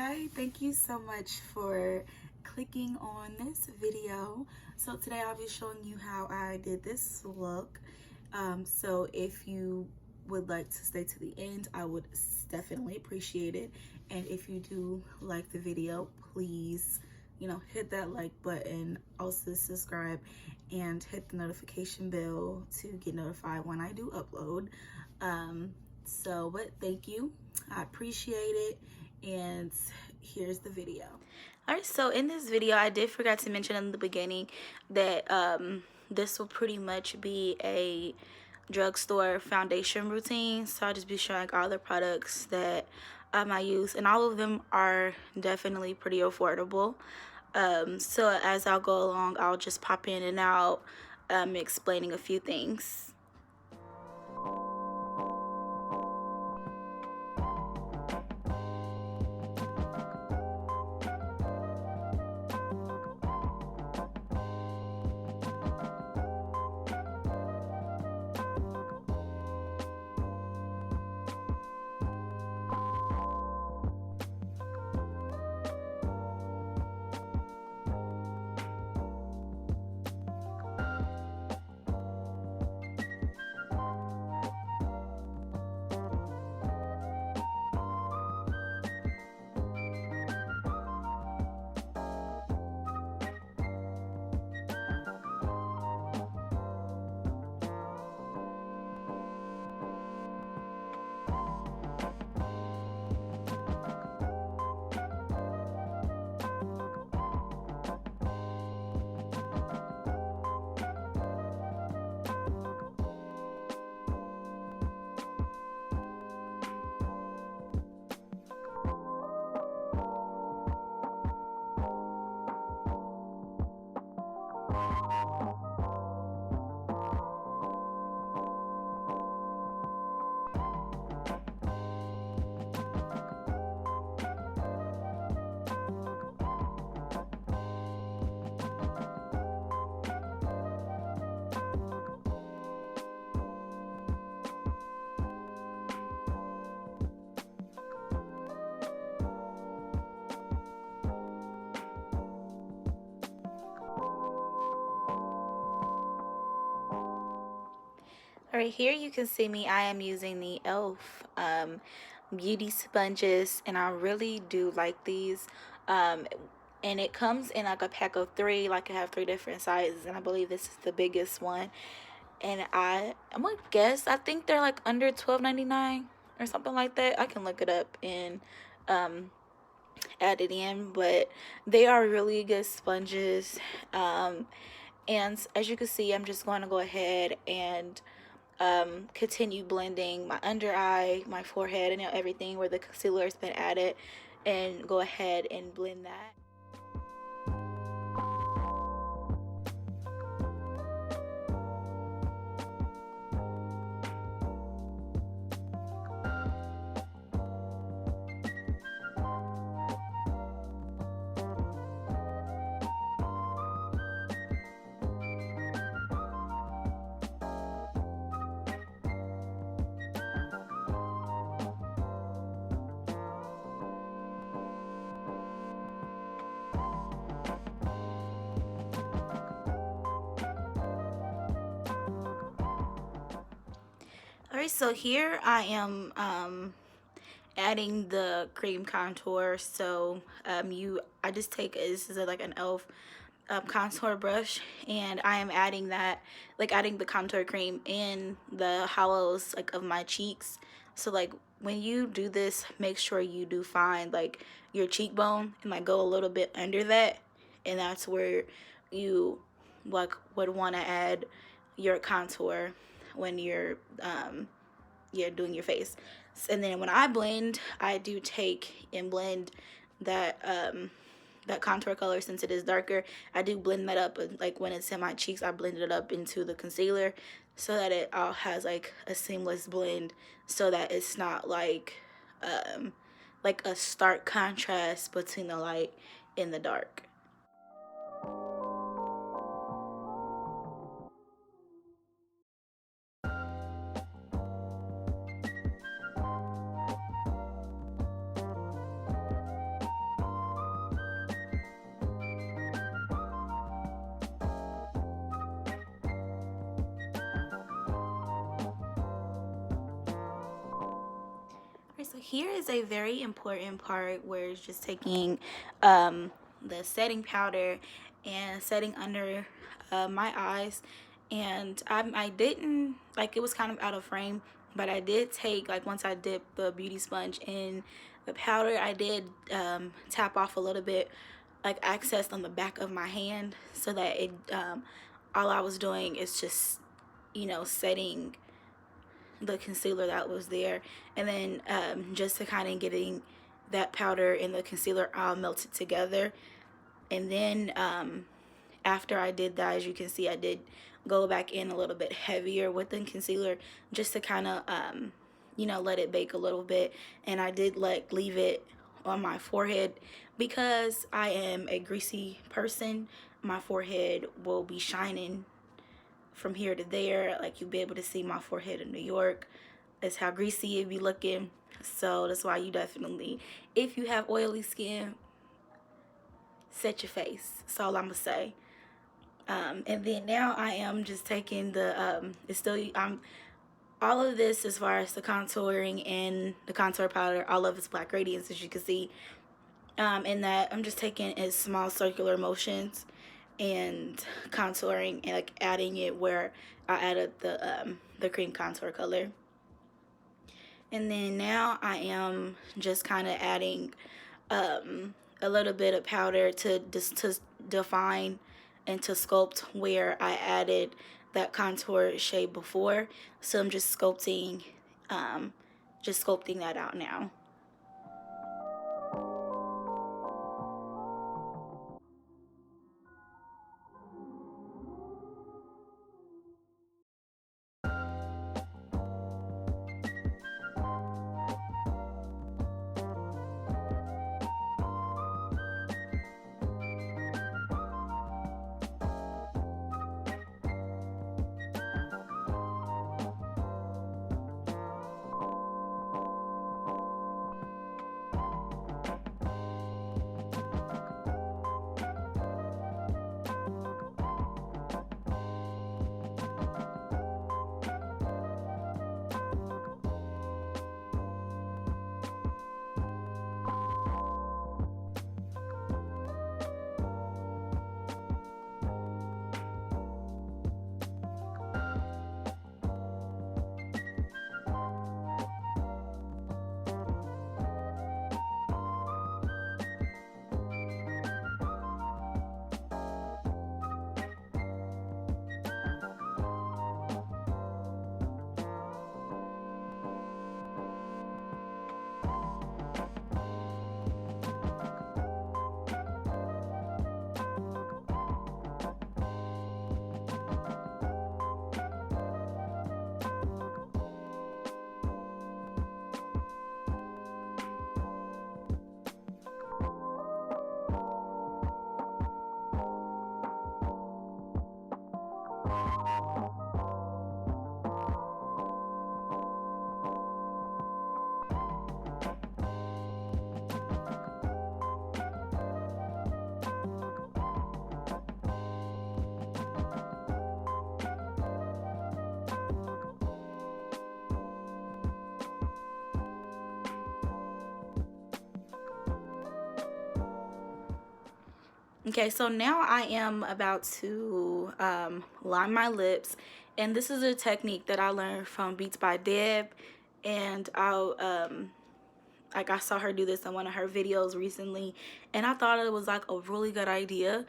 Hi, thank you so much for clicking on this video. So today I'll be showing you how I did this look. So if you would like to stay to the end, I would definitely appreciate it. And if you do like the video, please, hit that like button, also subscribe and hit the notification bell to get notified when I do upload. But thank you, I appreciate it, and here's the video. Alright, so in this video I did forget to mention in the beginning that this will pretty much be a drugstore foundation routine. So I'll just be showing all the products that I use, and all of them are definitely pretty affordable. So as I'll go along, I'll just pop in and out, explaining a few things. Alright, here you can see me. I am using the e.l.f. Beauty sponges, and I really do like these. And it comes in like a pack of 3, like I have 3 different sizes, and I believe this is the biggest one. And I'm gonna guess, I think they're like under $12.99 or something like that. I can look it up and add it in, but they are really good sponges. And as you can see, I'm just going to go ahead and continue blending my under eye, my forehead, and everything where the concealer has been added, and go ahead and blend that. Alright, so here I am adding the cream contour. So I just take, this is like an e.l.f. Contour brush, and I am adding that, like adding the contour cream in the hollows like of my cheeks. So like when you do this, make sure you do find like your cheekbone and like go a little bit under that, and that's where you like would want to add your contour when you're doing your face. And then when I blend, I do take and blend that that contour color. Since it is darker, I do blend that up, like when it's in my cheeks, I blend it up into the concealer so that it all has like a seamless blend, so that it's not like a stark contrast between the light and the dark. So here is a very important part where it's just taking the setting powder and setting under my eyes. And I didn't, like, it was kind of out of frame, but I did take, like, once I dipped the beauty sponge in the powder, I did tap off a little bit, like, access on the back of my hand, so that it all I was doing is just, you know, setting the concealer that was there, and then just to kind of getting that powder and the concealer all melted together. And then after I did that, as you can see, I did go back in a little bit heavier with the concealer, just to kind of you know, let it bake a little bit. And I did leave it on my forehead because I am a greasy person. My forehead will be shining from here to there. Like, you'll be able to see my forehead in New York. That's how greasy it be looking. So that's why you definitely, if you have oily skin, set your face. That's all I'm gonna say. And then now I am just taking the it's still all of this, as far as the contouring and the contour powder, all of it's Black Radiance, as you can see. And that I'm just taking in small circular motions and contouring, and like adding it where I added the cream contour color. And then now I am just kind of adding a little bit of powder to define and to sculpt where I added that contour shade before. So I'm just sculpting that out now. Okay, so now I am about to line my lips, and this is a technique that I learned from Beats by Deb, and I saw her do this in one of her videos recently, and I thought it was like a really good idea,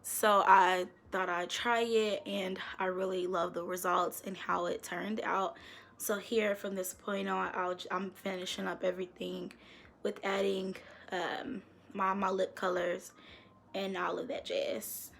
so I thought I'd try it, and I really love the results and how it turned out. So here, from this point on, I'm finishing up everything with adding my lip colors and all of that jazz.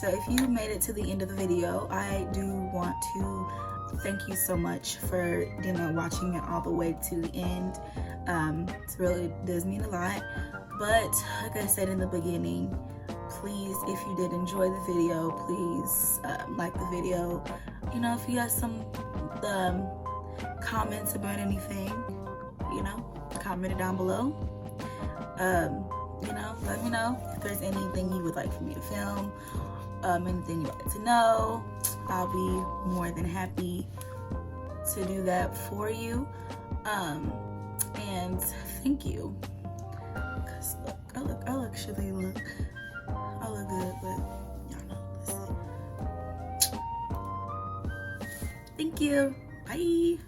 So if you made it to the end of the video, I do want to thank you so much for, you know, watching it all the way to the end. It really does mean a lot. But like I said in the beginning, please, if you did enjoy the video, please like the video. You know, if you have some comments about anything, you know, comment it down below. You know, let me know if there's anything you would like for me to film, anything you'd like to know. I'll be more than happy to do that for you. And thank you. Cause look, I look good, but y'all know, listen. Thank you. Bye.